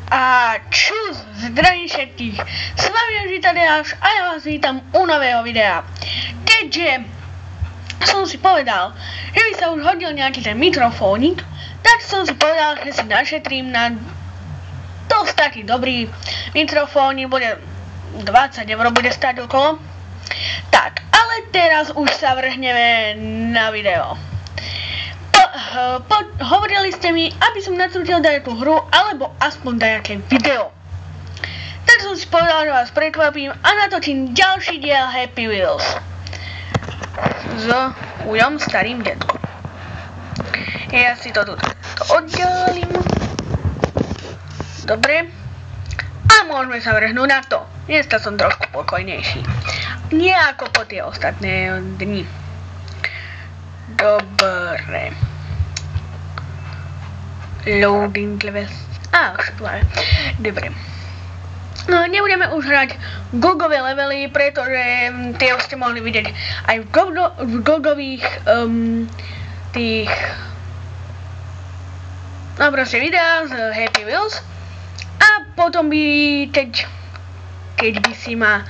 A čus, zdravím všetkých, s vami je vždy Tadeáš a ja vás vítam u nového videa. Keďže som si povedal, že by sa už hodil nejaký ten mikrofónik, tak som si povedal, že si našetrím na dosť taký dobrý mikrofónik, bude 20 € bude stáť okolo. Tak, ale teraz už sa vrhneme na video. Hovorili ste mi, aby som nakrútil dajakú hru, alebo aspoň dajaké video. Tak som si povedal, že vás prekvapím a natočím ďalší diel Happy Wheels s ujom starým detkom. Ja si to tu oddelím. Dobre. A môžeme sa vrhnúť na to. Dneska som trošku pokojnejší. Nie ako po tie ostatné dni. Dobre. Loading levels. Už tu máme. Dobre. No, nebudeme už hrať gogové levely, pretože tie už ste mohli vidieť aj v gogových tých no proste videá z Happy Wheels. A potom by keď by si ma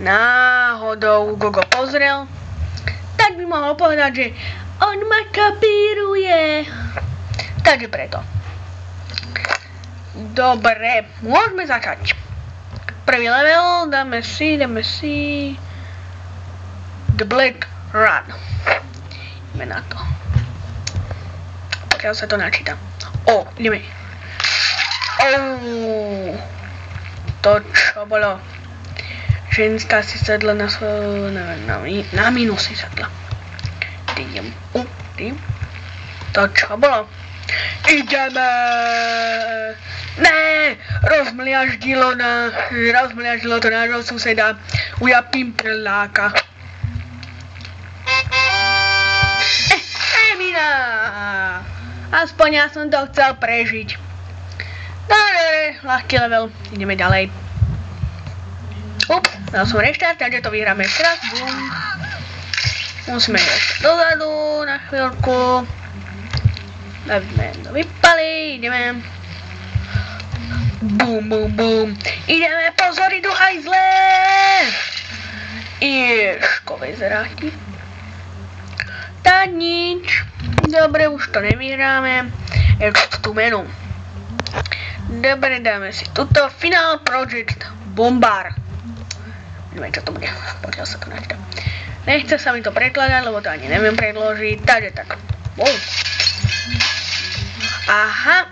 náhodou Gogo pozrel, tak by mohol povedať, že on ma kapíruje. Takže preto. Dobre, môžeme začať. Prvý level, dáme si The Black Run. Ideme na to. Pokiaľ sa to načíta. Ideme. To čo bolo? Ženská si sedla na minus si sedla. Idem. To čo bolo? Ideme! Ne! Rozmliaždilo to nášho suseda uja Pimperláka. Emina! Aspoň ja som to chcel prežiť. Dobre, ľahký level. Ideme ďalej. Dal som reštart, takže to vyhráme ešte raz. Bum. Musíme ísť dozadu na chvíľku. Aby sme to vypali, ideme. Bum, bum, bum. Ideme, pozor, idú hajzle! Ješkové zráti. Tak nič. Dobre, už to nevyhráme. Ešte tú menu. Dobre, dáme si tuto Final Project Bombar. Neviem, čo to bude. Pokiaľ sa to načíta. Nechce sa mi to prekladať, lebo to ani neviem predložiť. Takže tak. Aha.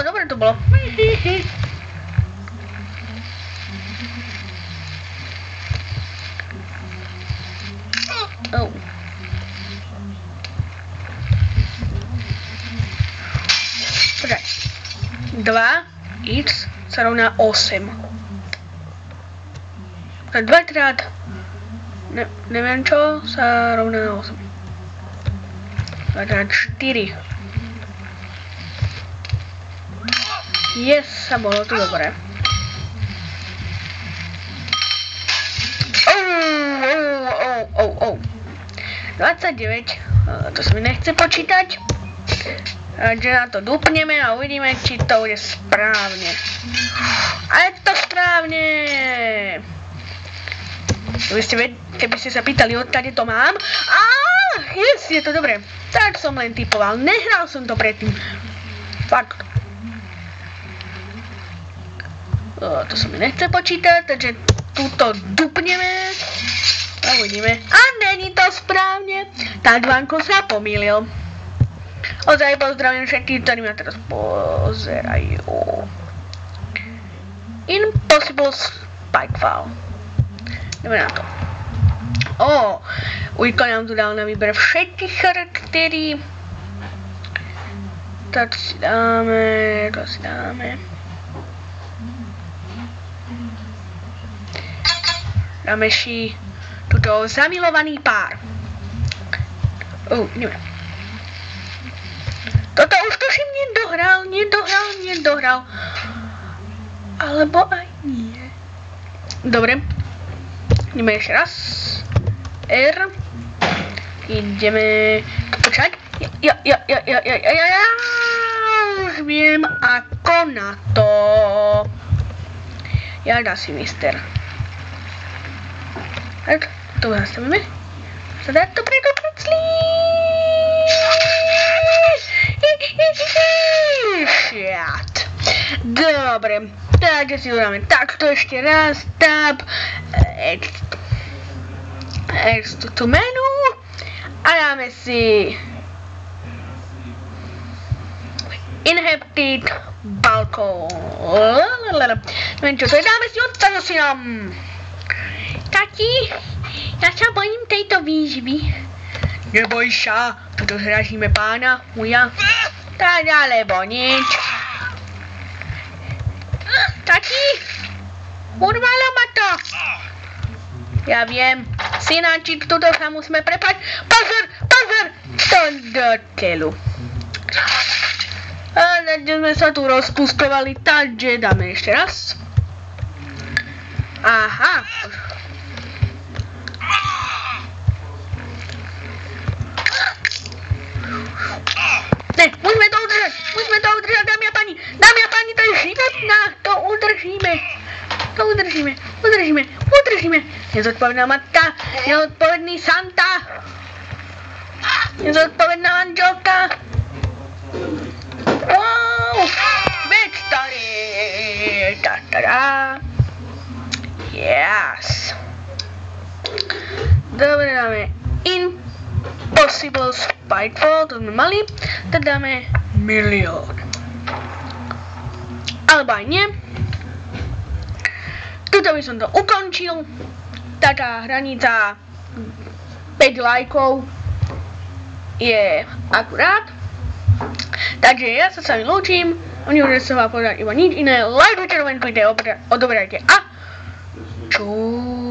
Dobre to bolo. Počkaj. 2x sa rovná 8. 2 krát neviem čo sa rovná 8. 2 krát 4. Yes, sa bolo tu dobre. 29. To sa mi nechce počítať. Takže na to dupneme a uvidíme, či to bude správne. A je to správne! Keby ste sa pýtali, odkiaľ to mám. Yes, je to dobré. Tak som len typoval. Nehral som to predtým. Fakt. To sa mi nechce počítať, takže túto dupneme. A uvidíme. A není to správne. Tak Vanko sa pomýlil. Ozaj pozdravím všetkých, ktorí ma teraz pozerajú. Impossible Spikefall. Ideme na to. Ujko nám tu dal na výber všetky charaktery. Tak si dáme, to si dáme. Dáme si tuto zamilovaný pár. Ideme. Toto už tuším nedohral. Alebo aj nie. Dobre. Ideme ešte raz. R. Ideme počať. Ja už viem ako na to. Ja si mister. Tak, tu nastavíme. Zadať to prekopraclí. Šiat. Dobre, takže si udáme takto ešte raz. Tab. To menu. A dáme si Inhabited Balkón. Neviem čo to je, dáme si odstavu si nám. Tati, ja sa bojím tejto výzvy. Neboj sa, toto zražíme pána, uja. Tak alebo nič. Tati, urvalo ma to. Ja viem, synáčik, tuto sa musíme prepať. Pozor, to do telu. Ale sme sa tu rozpustovali, takže dáme ešte raz. Aha. Ne, musíme to udržať, dámy a páni, to je životná, to udržíme. Nezodpovedná matka, nezodpovedný Santa, nezodpovedná manželka. Wow, victory! Ta-ta-da. Yes. Dobre, dáme Impossible Spiteful, to sme mali, tak dáme milión. Alebo aj nie. Tuto by som to ukončil. Taká hranica 5 lajkov je akurát. Takže ja sa s vami lúčim. Nemôžem sa vám povedať iba nič iné. Lajkujte, komentujte, odoberajte a čau.